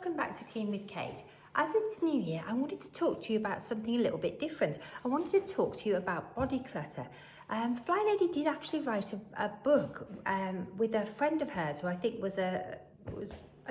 welcome back to Clean with Kate. As it's New Year, I wanted to talk to you about something a little bit different. I wanted to talk to you about body clutter. FlyLady did actually write a book with a friend of hers who I think was a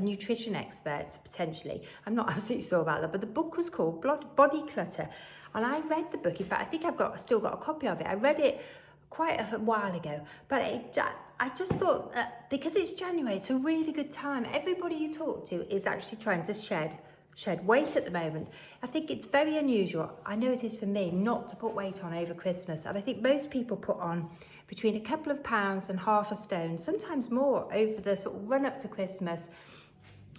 nutrition expert, potentially. I'm not absolutely sure about that, but the book was called Body Clutter. And I read the book. In fact, I think still got a copy of it. I read it quite a while ago, but I just thought that because it's January, it's a really good time. Everybody you talk to is actually trying to shed weight at the moment. I think it's very unusual, I know it is for me, not to put weight on over Christmas. And I think most people put on between a couple of pounds and half a stone, sometimes more, over the sort of run up to Christmas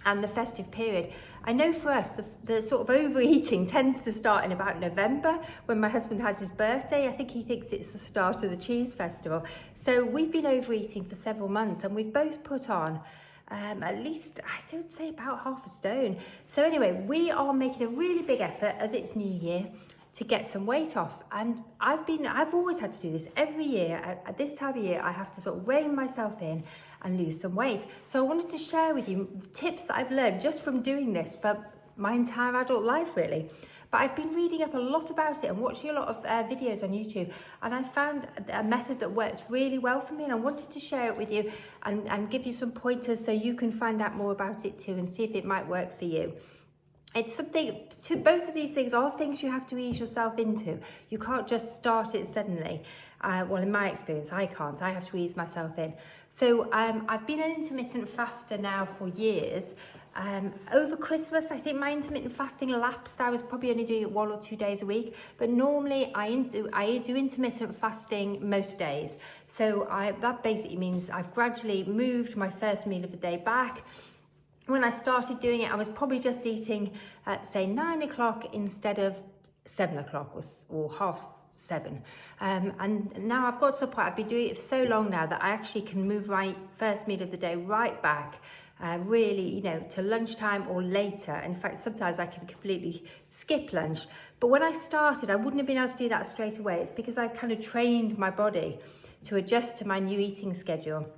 and the festive period. I know for us, the sort of overeating tends to start in about November when my husband has his birthday. I think he thinks it's the start of the cheese festival. So we've been overeating for several months and we've both put on at least, I would say, about half a stone. So anyway, we are making a really big effort as it's New Year to get some weight off. And I've always had to do this every year. At this time of year, I have to sort of rein myself in and lose some weight. So I wanted to share with you tips that I've learned just from doing this for my entire adult life, really. But I've been reading up a lot about it and watching a lot of videos on YouTube, and I found a method that works really well for me, and I wanted to share it with you and give you some pointers so you can find out more about it too and see if it might work for you. It's something, both of these things are things you have to ease yourself into. You can't just start it suddenly. Well, in my experience, I can't. I have to ease myself in. So I've been an intermittent faster now for years. Over Christmas, I think my intermittent fasting lapsed. I was probably only doing it 1 or 2 days a week, but normally I do intermittent fasting most days. So that basically means I've gradually moved my first meal of the day back. When I started doing it, I was probably just eating at, say, 9 o'clock instead of 7 o'clock or half 7. And now I've got to the point, I've been doing it for so long now that I actually can move my first meal of the day right back, really, to lunchtime or later. In fact, sometimes I can completely skip lunch. But when I started, I wouldn't have been able to do that straight away. It's because I've kind of trained my body to adjust to my new eating schedule.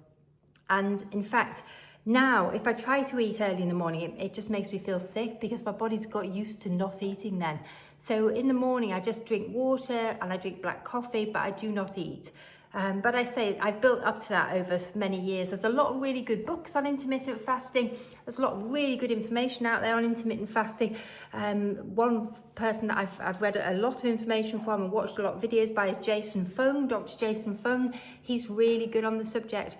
And in fact, now, if I try to eat early in the morning, it just makes me feel sick because my body's got used to not eating then. So in the morning, I just drink water and I drink black coffee, but I do not eat. But I say I've built up to that over many years. There's a lot of really good books on intermittent fasting. There's a lot of really good information out there on intermittent fasting. One person that I've read a lot of information from and watched a lot of videos by is Jason Fung, Dr. Jason Fung. He's really good on the subject.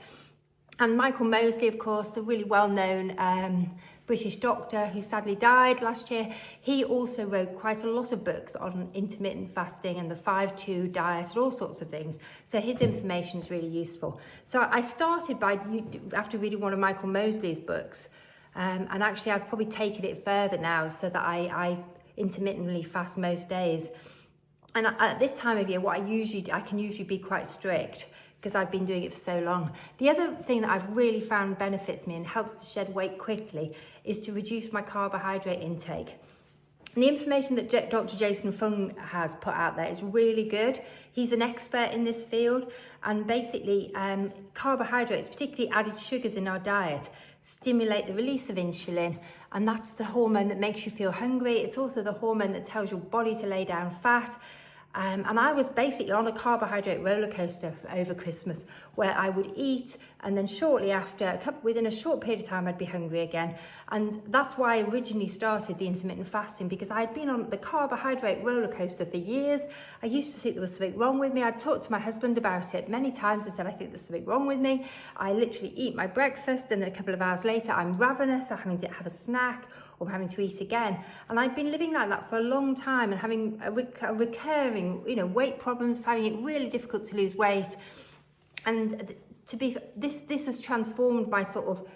And Michael Mosley, of course, the really well-known British doctor who sadly died last year, he also wrote quite a lot of books on intermittent fasting and the 5-2 diet and all sorts of things. So his information is really useful. So I started after reading one of Michael Mosley's books, and actually I've probably taken it further now so that I intermittently fast most days. And at this time of year, I can usually be quite strict, because I've been doing it for so long. The other thing that I've really found benefits me and helps to shed weight quickly is to reduce my carbohydrate intake. And the information that Dr. Jason Fung has put out there is really good. He's an expert in this field, and basically carbohydrates, particularly added sugars in our diet, stimulate the release of insulin, and that's the hormone that makes you feel hungry. It's also the hormone that tells your body to lay down fat. And I was basically on a carbohydrate roller coaster over Christmas where I would eat and then shortly after, within a short period of time, I'd be hungry again. And that's why I originally started the intermittent fasting, because I had been on the carbohydrate roller coaster for years. I used to think there was something wrong with me. I'd talked to my husband about it many times and said, I think there's something wrong with me. I literally eat my breakfast and then a couple of hours later, I'm ravenous, I'm having to have a snack, or having to eat again. And I'd been living like that for a long time and having a recurring, weight problems, finding it really difficult to lose weight. And this has transformed my sort of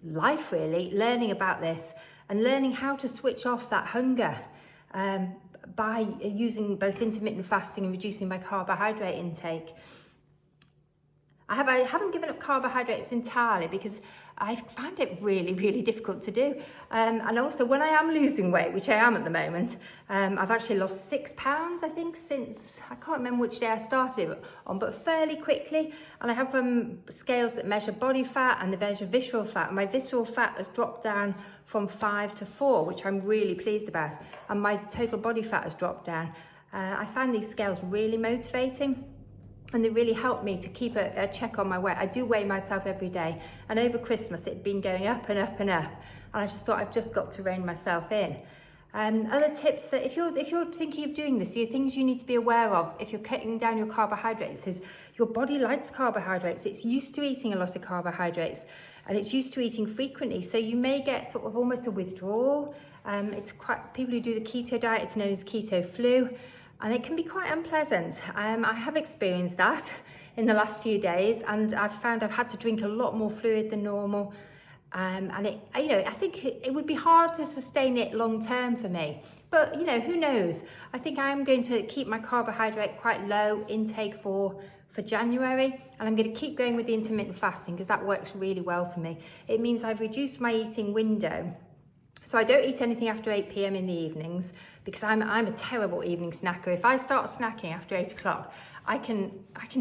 life, really, learning about this and learning how to switch off that hunger by using both intermittent fasting and reducing my carbohydrate intake. I haven't given up carbohydrates entirely because I find it really, really difficult to do. And also when I am losing weight, which I am at the moment, I've actually lost 6 pounds, I think, since, I can't remember which day I started it on, but fairly quickly. And I have scales that measure body fat and they measure visceral fat. My visceral fat has dropped down from 5 to 4, which I'm really pleased about. And my total body fat has dropped down. I find these scales really motivating. And they really help me to keep a check on my weight. I do weigh myself every day. And over Christmas, it had been going up and up and up. And I just thought I've just got to rein myself in. Other tips that if you're thinking of doing this, the things you need to be aware of if you're cutting down your carbohydrates is your body likes carbohydrates. It's used to eating a lot of carbohydrates and it's used to eating frequently. So you may get sort of almost a withdrawal. People who do the keto diet, it's known as keto flu. And it can be quite unpleasant. I have experienced that in the last few days, and I've found I've had to drink a lot more fluid than normal. And I think it would be hard to sustain it long term for me. But who knows? I think I am going to keep my carbohydrate quite low intake for January, and I'm going to keep going with the intermittent fasting because that works really well for me. It means I've reduced my eating window. So I don't eat anything after 8 p.m. in the evenings because I'm a terrible evening snacker. If I start snacking after 8 o'clock, I can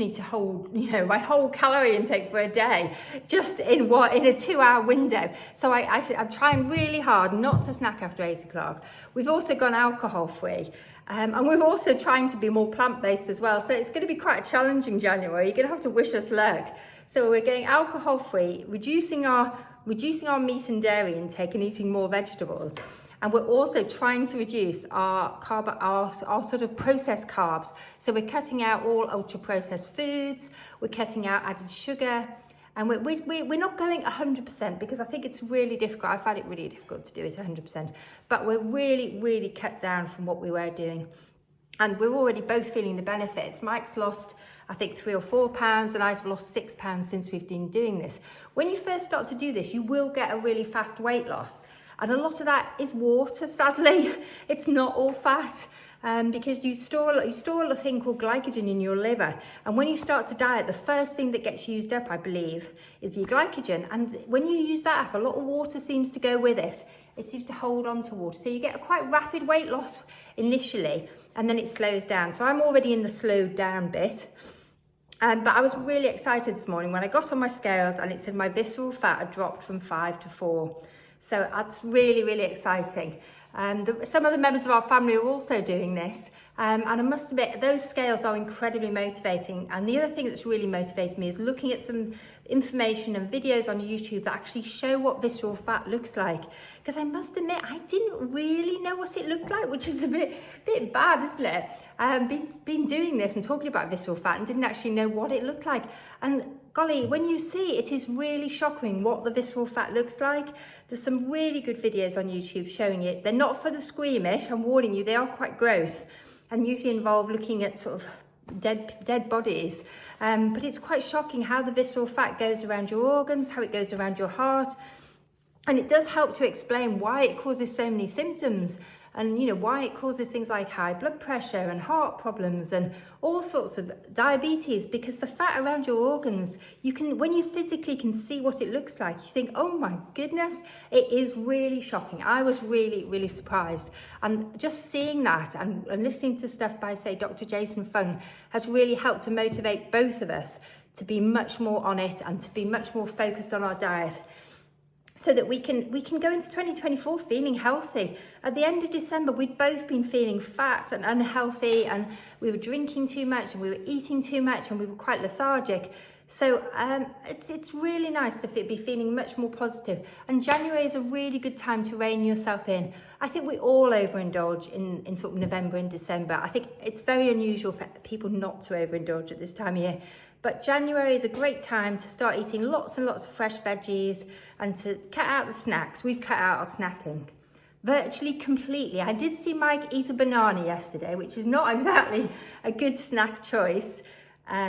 eat my whole calorie intake for a day just in a 2-hour window. So I'm trying really hard not to snack after 8 o'clock. We've also gone alcohol free. And we're also trying to be more plant-based as well. So it's going to be quite a challenging January. You're going to have to wish us luck. So we're going alcohol free, reducing our meat and dairy intake and eating more vegetables. And we're also trying to reduce our sort of processed carbs. So we're cutting out all ultra processed foods, we're cutting out added sugar, and we're not going 100% because I think it's really difficult. I find it really difficult to do it 100%, but we're really, really cut down from what we were doing. And we're already both feeling the benefits. Mike's lost, I think, 3 or 4 pounds, and I've lost 6 pounds since we've been doing this. When you first start to do this, you will get a really fast weight loss. And a lot of that is water, sadly. It's not all fat, because you store a thing called glycogen in your liver. And when you start to diet, the first thing that gets used up, I believe, is your glycogen. And when you use that up, a lot of water seems to go with it. It seems to hold on to water. So you get a quite rapid weight loss initially, and then it slows down. So I'm already in the slowed down bit. But I was really excited this morning when I got on my scales and it said my visceral fat had dropped from 5 to 4. So that's really, really exciting. Some other members of our family are also doing this. And I must admit, those scales are incredibly motivating. And the other thing that's really motivated me is looking at some information and videos on YouTube that actually show what visceral fat looks like. Because I must admit, I didn't really know what it looked like, which is a bit bad, isn't it? Been doing this and talking about visceral fat and didn't actually know what it looked like. And golly, when you see it is really shocking what the visceral fat looks like. There's some really good videos on YouTube showing it. They're not for the squeamish, I'm warning you, they are quite gross and usually involve looking at sort of dead bodies. But it's quite shocking how the visceral fat goes around your organs, how it goes around your heart. And it does help to explain why it causes so many symptoms and why it causes things like high blood pressure and heart problems and all sorts of diabetes, because the fat around your organs, when you physically can see what it looks like, you think, oh my goodness, it is really shocking. I was really, really surprised. And just seeing that and listening to stuff by, say, Dr. Jason Fung has really helped to motivate both of us to be much more on it and to be much more focused on our diet, so that we can go into 2024 feeling healthy. At the end of December, we'd both been feeling fat and unhealthy, and we were drinking too much and we were eating too much and we were quite lethargic. So it's really nice to be feeling much more positive. And January is a really good time to rein yourself in. I think we all overindulge in sort of November and December. I think it's very unusual for people not to overindulge at this time of year. But January is a great time to start eating lots and lots of fresh veggies and to cut out the snacks. We've cut out our snacking virtually completely. I did see Mike eat a banana yesterday, which is not exactly a good snack choice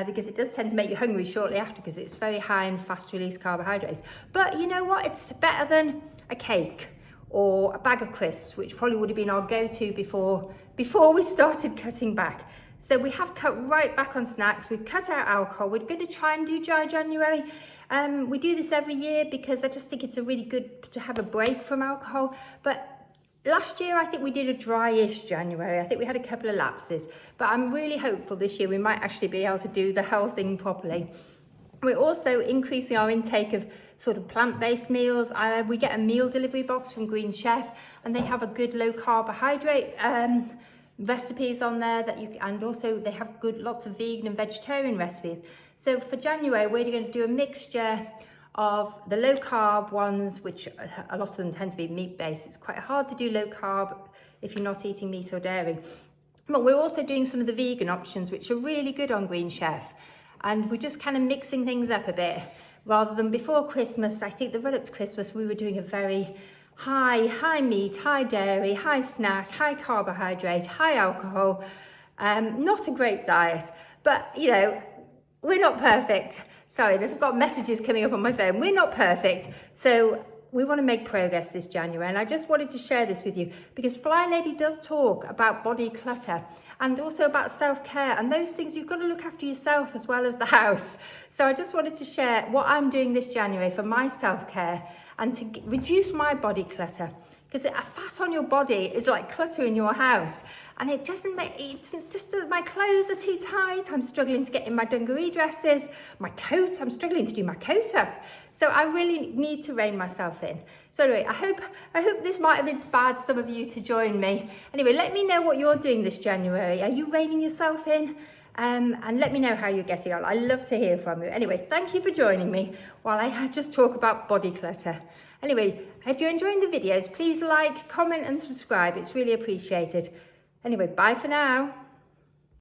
because it does tend to make you hungry shortly after because it's very high in fast release carbohydrates. But you know what? It's better than a cake or a bag of crisps, which probably would have been our go-to before we started cutting back. So we have cut right back on snacks. We've cut out alcohol. We're going to try and do dry January. We do this every year because I just think it's a really good to have a break from alcohol. But last year, I think we did a dry-ish January. I think we had a couple of lapses, but I'm really hopeful this year we might actually be able to do the whole thing properly. We're also increasing our intake of sort of plant-based meals. We get a meal delivery box from Green Chef, and they have a good low carbohydrate recipes on there and also they have lots of vegan and vegetarian recipes. So for January, we're going to do a mixture of the low carb ones, which a lot of them tend to be meat based. It's quite hard to do low carb if you're not eating meat or dairy. But we're also doing some of the vegan options, which are really good on Green Chef. And we're just kind of mixing things up a bit rather than before Christmas. I think the run up to Christmas, we were doing a very high meat, high dairy, high snack, high carbohydrate, high alcohol. Not a great diet, but you know, we're not perfect. Sorry, I've got messages coming up on my phone. We're not perfect. So we want to make progress this January. And I just wanted to share this with you because FlyLady does talk about body clutter and also about self-care. And those things, you've got to look after yourself as well as the house. So I just wanted to share what I'm doing this January for my self-care and to reduce my body clutter. Because a fat on your body is like clutter in your house. And it doesn't make, it's just that my clothes are too tight. I'm struggling to get in my dungaree dresses. My coat, I'm struggling to do my coat up. So I really need to rein myself in. So anyway, I hope this might have inspired some of you to join me. Anyway, let me know what you're doing this January. Are you reining yourself in? And let me know how you're getting on. I love to hear from you. Anyway, thank you for joining me while I just talk about body clutter. Anyway, if you're enjoying the videos, please like, comment and subscribe. It's really appreciated. Anyway, bye for now.